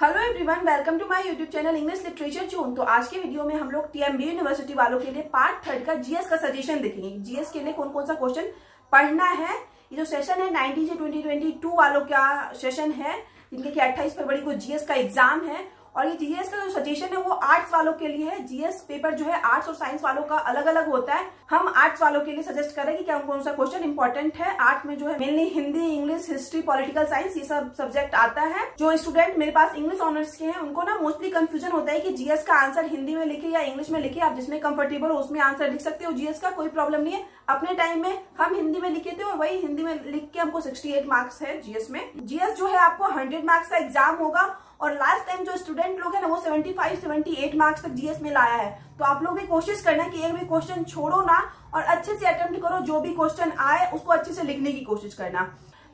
Hello everyone, welcome to my YouTube channel English literature June. तो आज के video में हम लोग टीएमबी यूनिवर्सिटी वालों के लिए पार्ट 3 का जीएस का सजेशन देखेंगे। जीएस के लिए कौन कौन सा क्वेश्चन पढ़ना है। ये जो सेशन है 19 से 2022 वालों का सेशन है, जिनके कि 28 फरवरी को जीएस का एग्जाम है। और ये जीएस का जो सजेशन है वो आर्ट्स वालों के लिए है। जीएस पेपर जो है आर्ट्स और साइंस वालों का अलग अलग होता है। हम आर्ट्स वालों के लिए सजेस्ट कर रहे हैं कि क्या कौन सा क्वेश्चन इंपॉर्टेंट है। आर्ट्स में जो है mainly Hindi, English, history, political science ये सब सब्जेक्ट आता है। जो स्टूडेंट मेरे पास इंग्लिश ऑनर्स के हैं उनको ना मोस्टली कंफ्यूजन होता है कि जीएस का आंसर हिंदी में लिखे या इंग्लिश में लिखे। आप जिसमें कंफर्टेबल हो उसमें आंसर लिख सकते हो। जीएस का कोई प्रॉब्लम नहीं है। अपने टाइम में हम हिंदी में लिखे थे और वही हिंदी में लिख के हमको 68 मार्क्स है जीएस में। जीएस जो है आपको 100 मार्क्स का एग्जाम होगा और लास्ट टाइम जो स्टूडेंट लोग है ना वो 75-78 मार्क्स तक जीएस में लाया है। तो आप लोग भी कोशिश करना कि एक भी क्वेश्चन छोड़ो ना और अच्छे से अटेम्प्ट करो। जो भी क्वेश्चन आए उसको अच्छे से लिखने की कोशिश करना।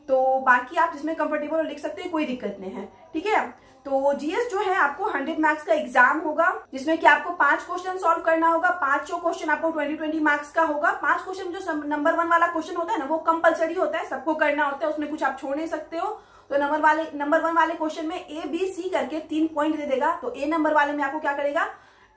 तो बाकी आप जिसमें कंफर्टेबल हो लिख सकते हो, कोई दिक्कत नहीं है, ठीक है। तो जीएस जो है आपको 100 मार्क्स का एग्जाम होगा, जिसमें कि आपको 5 क्वेश्चन सॉल्व करना होगा। 5 क्वेश्चन आपको 20 मार्क्स का होगा। 5 क्वेश्चन जो नंबर 1 वाला क्वेश्चन होता है ना वो कंपलसरी होता है, सबको करना होता है, उसमें कुछ आप छोड़ नहीं सकते हो। तो नंबर 1 वाले क्वेश्चन में ए बी सी करके 3 पॉइंट दे देगा। तो ए नंबर वाले में आपको क्या करेगा,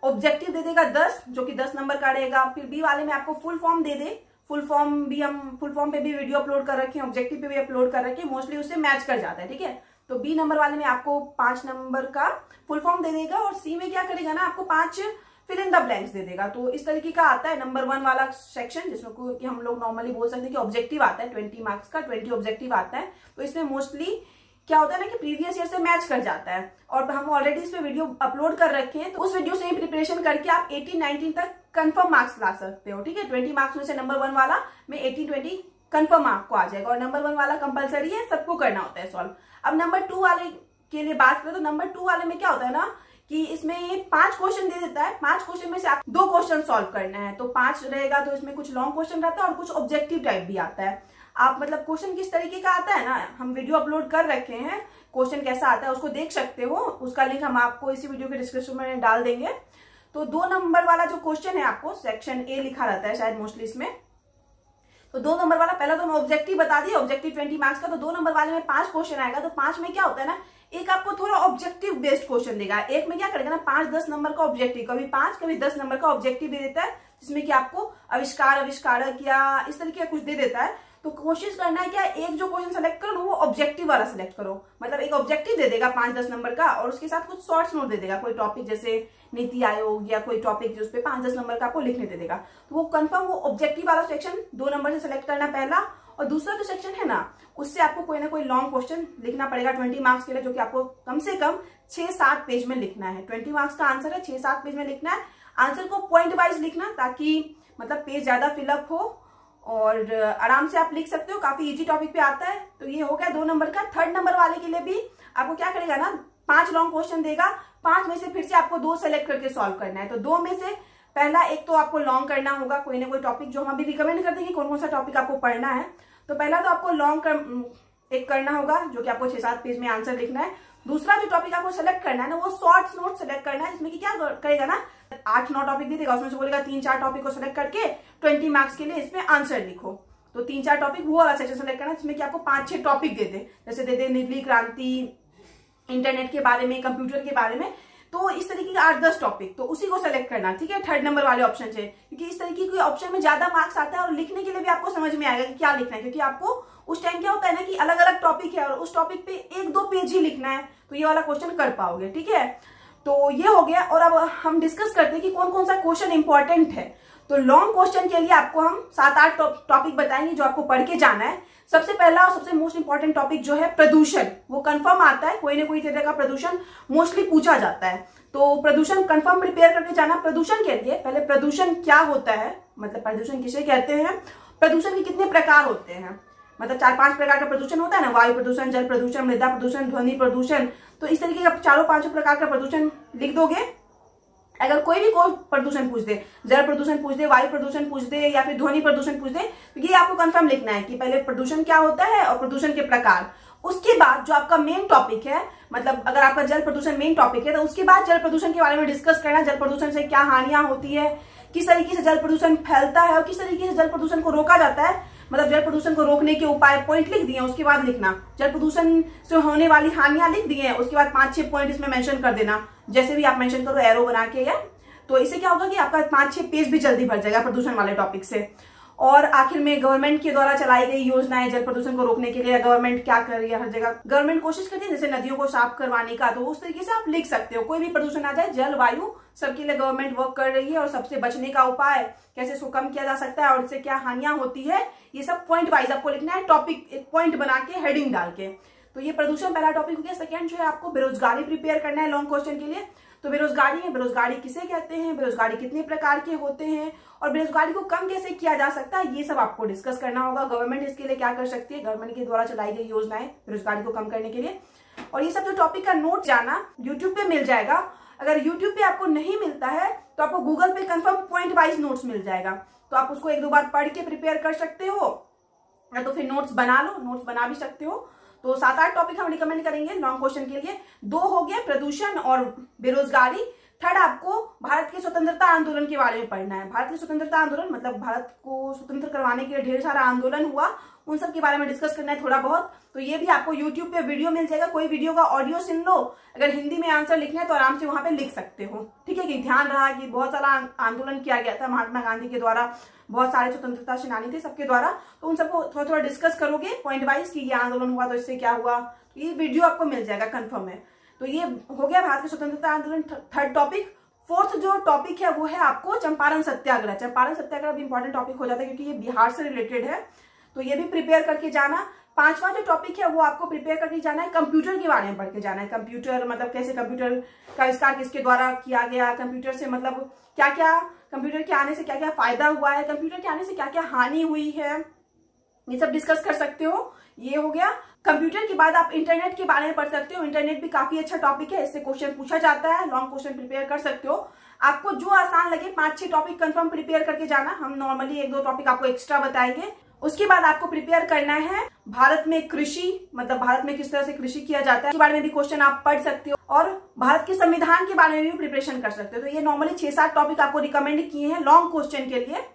ऑब्जेक्टिव दे देगा 10, जो कि 10 नंबर का रहेगा। फिर बी वाले में आपको फुल फॉर्म दे दे। फुल फॉर्म पे भी वीडियो अपलोड कर रखे हैं, ऑब्जेक्टिव पे भी अपलोड कर रखे हैं, मोस्टली उससे मैच कर जाता है, ठीक है। तो बी नंबर वाले में आपको 5 नंबर का फुल फॉर्म दे देगा और सी में क्या करेगा ना, आपको 5 फिल इन द ब्लैंक्स दे देगा। तो इस तरीके का आता है नंबर 1 वाला सेक्शन, जिसमें कि हम लोग नॉर्मली बोल सकते हैं कि ऑब्जेक्टिव आता है 20 मार्क्स का, 20 ऑब्जेक्टिव आता है। तो इसमें मोस्टली क्या होता है ना कि प्रीवियस ईयर से मैच कर जाता है और हम ऑलरेडी इस पे वीडियो अपलोड कर रखे हैं। तो उस वीडियो से ही प्रिपरेशन करके आप 18-19 तक कंफर्म मार्क्स ला सकते हो, ठीक है। 20 मार्क्स में से नंबर 1 वाला में 18-20 कंफर्म आपको आ जाएगा और नंबर 1 वाला कंपलसरी है, सबको करना होता है सॉल्व। अब नंबर 2 वाले के लिए बात करें तो नंबर 2 वाले में क्या होता है ना कि इसमें 5 क्वेश्चन दे देता है। 5 क्वेश्चन में से आप 2 क्वेश्चन सॉल्व करना है। तो 5 रहेगा तो इसमें कुछ लॉन्ग क्वेश्चन रहता है और कुछ ऑब्जेक्टिव टाइप भी आता है। आप मतलब क्वेश्चन किस तरीके का आता है ना, हम वीडियो अपलोड कर रखे हैं, क्वेश्चन कैसा आता है उसको देख सकते हो। उसका लिंक हम आपको इसी वीडियो के डिस्क्रिप्शन में डाल देंगे। तो 2 नंबर वाला जो क्वेश्चन है आपको सेक्शन ए लिखा रहता है शायद मोस्टली इसमें। तो 2 नंबर वाला, पहला तो मैं ऑब्जेक्टिव बता दिया, ऑब्जेक्टिव 20 मार्क्स का। तो 2 नंबर वाले में 5 क्वेश्चन आएगा। तो 5 में क्या होता है ना, एक आपको थोड़ा ऑब्जेक्टिव बेस्ड क्वेश्चन देगा। एक में क्या करेगा ना 5-10 नंबर का ऑब्जेक्टिव, कभी 5 कभी 10 नंबर का ऑब्जेक्टिव दे देता है, जिसमें कि आपको आविष्कारक या इस तरीके का कुछ दे देता है। तो कोशिश करना है क्या, एक जो क्वेश्चन सेलेक्ट करो वो ऑब्जेक्टिव वाला सेलेक्ट करो। मतलब एक ऑब्जेक्टिव दे देगा 5-10 नंबर का और उसके साथ कुछ शॉर्ट्स नोट दे देगा, कोई टॉपिक जैसे नीति आयोग या कोई टॉपिक जो उस पर 5-10 नंबर का आपको लिखने दे देगा। तो वो कंफर्म वो ऑब्जेक्टिव वाला सेक्शन 2 नंबर से सेलेक्ट करना पहला। और दूसरा जो सेक्शन है ना उससे आपको कोई ना कोई लॉन्ग क्वेश्चन लिखना पड़ेगा 20 मार्क्स के लिए, जो कि आपको कम से कम 6-7 पेज में लिखना है। 20 मार्क्स का आंसर है, 6-7 पेज में लिखना है। आंसर को पॉइंट वाइज लिखना ताकि मतलब पेज ज्यादा फिलअप हो और आराम से आप लिख सकते हो। काफी इजी टॉपिक पे आता है। तो ये हो गया 2 नंबर का। 3rd नंबर वाले के लिए भी आपको क्या करेगा ना 5 लॉन्ग क्वेश्चन देगा। 5 में से फिर से आपको 2 सेलेक्ट करके सॉल्व करना है। तो 2 में से पहला एक तो आपको लॉन्ग करना होगा, कोई ना कोई टॉपिक जो हम भी रिकमेंड करते हैं कि कौन कौन सा टॉपिक आपको पढ़ना है। तो पहला तो आपको लॉन्ग एक करना होगा, जो कि आपको 6-7 पेज में आंसर लिखना है। दूसरा जो टॉपिक आपको सेलेक्ट करना है ना वो शॉर्ट्स नोट सेलेक्ट करना है, जिसमें कि क्या करेगा ना 8-9 टॉपिक दे देगा, उसमें से बोलेगा 3-4 टॉपिक को सेलेक्ट करके 20 मार्क्स के लिए इसमें आंसर लिखो। तो 3-4 टॉपिक वो वाला सेक्शन सेलेक्ट करना, जिसमें कि आपको 5-6 टॉपिक दे दे, जैसे दे दे नीली क्रांति, इंटरनेट के बारे में, कंप्यूटर के बारे में। तो इस तरीके के 8-10 टॉपिक, तो उसी को सेलेक्ट करना, ठीक है, 3rd नंबर वाले ऑप्शन से। क्योंकि इस तरीके के ऑप्शन में ज्यादा मार्क्स आता है और लिखने के लिए भी आपको समझ में आएगा कि क्या लिखना है। क्योंकि आपको उस टाइम क्या होता है ना कि अलग अलग टॉपिक है और उस टॉपिक पे 1-2 पेज ही लिखना है, तो ये वाला क्वेश्चन कर पाओगे, ठीक है। तो ये हो गया। और अब हम डिस्कस करते हैं कि कौन कौन सा क्वेश्चन इंपॉर्टेंट है। तो लॉन्ग क्वेश्चन के लिए आपको हम 7-8 टॉपिक बताएंगे जो आपको पढ़ के जाना है। सबसे पहला और सबसे मोस्ट इंपॉर्टेंट टॉपिक जो है प्रदूषण, वो कंफर्म आता है, कोई ना कोई तरह का प्रदूषण मोस्टली पूछा जाता है। तो प्रदूषण कंफर्म प्रिपेयर करके जाना। प्रदूषण के लिए पहले प्रदूषण क्या होता है, मतलब प्रदूषण किसे कहते हैं, प्रदूषण के कितने प्रकार होते हैं। मतलब 4-5 प्रकार का प्रदूषण होता है ना, वायु प्रदूषण, जल प्रदूषण, मृदा प्रदूषण, ध्वनि प्रदूषण। तो इस तरीके का 4-5 प्रकार का प्रदूषण लिख दोगे। अगर कोई भी कोई प्रदूषण पूछ दे, जल प्रदूषण पूछ दे, वायु प्रदूषण पूछ दे या फिर ध्वनि प्रदूषण पूछ दे, तो ये आपको कंफर्म लिखना है कि पहले प्रदूषण क्या होता है और प्रदूषण के प्रकार। उसके बाद जो आपका मेन टॉपिक है, मतलब अगर आपका जल प्रदूषण मेन टॉपिक है तो उसके बाद जल प्रदूषण के बारे में डिस्कस करना। जल प्रदूषण से क्या हानियां होती है, किस तरीके से जल प्रदूषण फैलता है और किस तरीके से जल प्रदूषण को रोका जाता है। मतलब जल प्रदूषण को रोकने के उपाय पॉइंट लिख दिए, उसके बाद लिखना जल प्रदूषण से होने वाली हानियां लिख दिए, उसके बाद 5-6 पॉइंट इसमें मेंशन कर देना, जैसे भी आप मेंशन करो एरो बना के या। तो इससे क्या होगा कि आपका 5-6 पेज भी जल्दी भर जाएगा प्रदूषण वाले टॉपिक से। और आखिर में गवर्नमेंट के द्वारा चलाई गई योजनाएं जल प्रदूषण को रोकने के लिए गवर्नमेंट क्या कर रही है, हर जगह गवर्नमेंट कोशिश करती है जैसे नदियों को साफ करवाने का, तो उस तरीके से आप लिख सकते हो। कोई भी प्रदूषण आ जाए, जल वायु सबके लिए गवर्नमेंट वर्क कर रही है और सबसे बचने का उपाय कैसे इसको कम किया जा सकता है और इससे क्या हानियां होती है, ये सब पॉइंट वाइज आपको लिखना है, टॉपिक एक पॉइंट बना के हेडिंग डाल के। तो ये प्रदूषण पहला टॉपिक हो गया। सेकंड जो है आपको बेरोजगारी प्रिपेयर करना है लॉन्ग क्वेश्चन के लिए। तो बेरोजगारी है, बेरोजगारी किसे कहते हैं, बेरोजगारी कितने प्रकार के होते हैं और बेरोजगारी को कम कैसे किया जा सकता है, ये सब आपको डिस्कस करना होगा। गवर्नमेंट इसके लिए क्या कर सकती है, गवर्नमेंट के द्वारा चलाई गई योजनाएं बेरोजगारी को कम करने के लिए। और ये सब जो टॉपिक का नोट जाना यूट्यूब पे मिल जाएगा। अगर यूट्यूब पे आपको नहीं मिलता है तो आपको गूगल पे कंफर्म पॉइंट वाइज नोट्स मिल जाएगा, तो आप उसको 1-2 बार पढ़ के प्रिपेयर कर सकते हो, या तो फिर नोट्स बना लो, नोट्स बना भी सकते हो। तो 7-8 टॉपिक हम रिकमेंड करेंगे लॉन्ग क्वेश्चन के लिए। 2 हो गए प्रदूषण और बेरोजगारी। थर्ड आपको भारत के स्वतंत्रता आंदोलन के बारे में पढ़ना है। भारत के स्वतंत्रता आंदोलन मतलब भारत को स्वतंत्र करवाने के लिए ढेर सारा आंदोलन हुआ, उन सब के बारे में डिस्कस करना है थोड़ा बहुत। तो ये भी आपको यूट्यूब पे वीडियो मिल जाएगा, कोई वीडियो का ऑडियो सुन लो। अगर हिंदी में आंसर लिखना है तो आराम से वहां पे लिख सकते हो, ठीक है। कि ध्यान रहा कि बहुत सारा आंदोलन किया गया था महात्मा गांधी के द्वारा, बहुत सारे स्वतंत्रता सेनानी थे सबके द्वारा, तो उन सबको थोड़ा थोड़ा डिस्कस करोगे पॉइंट वाइज कि ये आंदोलन हुआ तो इससे क्या हुआ, तो ये वीडियो आपको मिल जाएगा कंफर्म है। तो ये हो गया भारत के स्वतंत्रता आंदोलन थर्ड टॉपिक। फोर्थ जो टॉपिक है वो है आपको चंपारण सत्याग्रह। चंपारण सत्याग्रह भी इंपॉर्टेंट टॉपिक हो जाता है क्योंकि ये बिहार से रिलेटेड है, तो ये भी प्रिपेयर करके जाना। 5वां जो टॉपिक है वो आपको प्रिपेयर करके जाना है, कंप्यूटर के बारे में पढ़ के जाना है। कंप्यूटर मतलब कैसे कंप्यूटर का आविष्कार किसके द्वारा किया गया, कंप्यूटर से मतलब क्या क्या, कंप्यूटर के आने से क्या क्या फायदा हुआ है, कंप्यूटर के आने से क्या क्या हानि हुई है, ये सब डिस्कस कर सकते हो। ये हो गया। कंप्यूटर के बाद आप इंटरनेट के बारे में पढ़ सकते हो। इंटरनेट भी काफी अच्छा टॉपिक है, इससे क्वेश्चन पूछा जाता है, लॉन्ग क्वेश्चन प्रिपेयर कर सकते हो। आपको जो आसान लगे 5-6 टॉपिक कंफर्म प्रिपेयर करके जाना। हम नॉर्मली 1-2 टॉपिक आपको एक्स्ट्रा बताएंगे। उसके बाद आपको प्रिपेयर करना है भारत में कृषि, मतलब भारत में किस तरह से कृषि किया जाता है, इसके बारे में भी क्वेश्चन आप पढ़ सकते हो। और भारत के संविधान के बारे में भी प्रिपरेशन कर सकते हो। तो ये नॉर्मली 6-7 टॉपिक आपको रिकमेंड किए हैं लॉन्ग क्वेश्चन के लिए।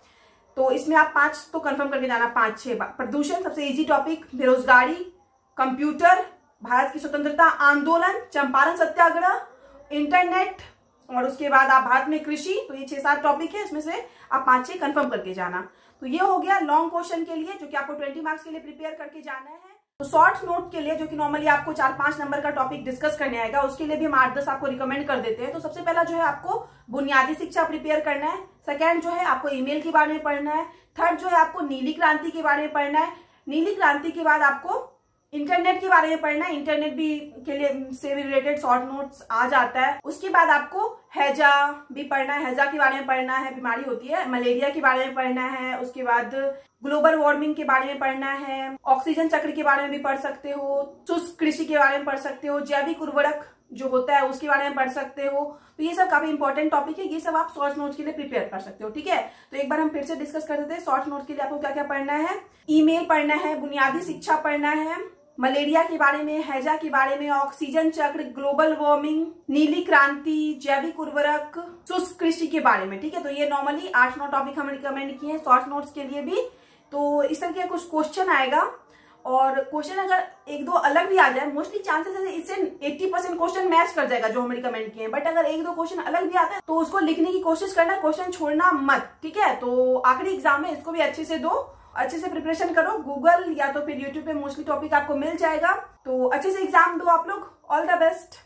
तो इसमें आप 5 तो कंफर्म करके जाना, 5-6। प्रदूषण सबसे इजी टॉपिक, बेरोजगारी, कंप्यूटर, भारत की स्वतंत्रता आंदोलन, चंपारण सत्याग्रह, इंटरनेट और उसके बाद आप भारत में कृषि। तो ये 6-7 टॉपिक है, इसमें से आप 5-6 कंफर्म करके जाना। तो ये हो गया लॉन्ग क्वेश्चन के लिए जो कि आपको 20 मार्क्स के लिए प्रिपेयर करके जाना है। तो शॉर्ट नोट के लिए जो कि नॉर्मली आपको 4-5 नंबर का टॉपिक डिस्कस करने आएगा, उसके लिए भी हम 8-10 आपको रिकमेंड कर देते हैं। तो सबसे पहला जो है आपको बुनियादी शिक्षा प्रिपेयर करना है। सेकंड जो है आपको ईमेल के बारे में पढ़ना है। थर्ड जो है आपको नीली क्रांति के बारे में पढ़ना है। नीली क्रांति के बाद आपको इंटरनेट के बारे में पढ़ना है। इंटरनेट भी के लिए से भी रिलेटेड शॉर्ट नोट्स आ जाता है। उसके बाद आपको हैजा भी पढ़ना है, हैजा के बारे में पढ़ना है, बीमारी होती है। मलेरिया के बारे में पढ़ना है। उसके बाद ग्लोबल वार्मिंग के बारे में पढ़ना है। ऑक्सीजन चक्र के बारे में भी पढ़ सकते हो। शुष्क कृषि के बारे में पढ़ सकते हो। जैविक उर्वरक जो होता है उसके बारे में पढ़ सकते हो। तो ये सब काफी इंपॉर्टेंट टॉपिक है, ये सब आप शॉर्ट नोट्स के लिए प्रिपेयर कर सकते हो, ठीक है। तो एक बार हम फिर से डिस्कस कर देते हैं शॉर्ट नोट के लिए आपको क्या क्या पढ़ना है। ईमेल पढ़ना है, बुनियादी शिक्षा पढ़ना है, मलेरिया के बारे में, हैजा के बारे में, ऑक्सीजन चक्र, ग्लोबल वार्मिंग, नीली क्रांति, जैविक उर्वरक, शुष्क कृषि के बारे में, ठीक है। तो ये नॉर्मली 8-9 टॉपिक हम रिकमेंड किए हैं शॉर्ट नोट्स के लिए भी। तो इस तरह के कुछ क्वेश्चन आएगा और क्वेश्चन अगर 1-2 अलग भी आ जाए, मोस्टली चांसेस है इससे 80% क्वेश्चन मैच कर जाएगा जो हम रिकमेंड किए हैं। बट अगर 1-2 क्वेश्चन अलग भी आता है तो उसको लिखने की कोशिश करना, क्वेश्चन छोड़ना मत, ठीक है। तो आखिरी एग्जाम में इसको भी अच्छे से दो, अच्छे से प्रिपरेशन करो। गूगल या तो फिर यूट्यूब पे मोस्टली टॉपिक आपको मिल जाएगा। तो अच्छे से एग्जाम दो आप लोग। All the best.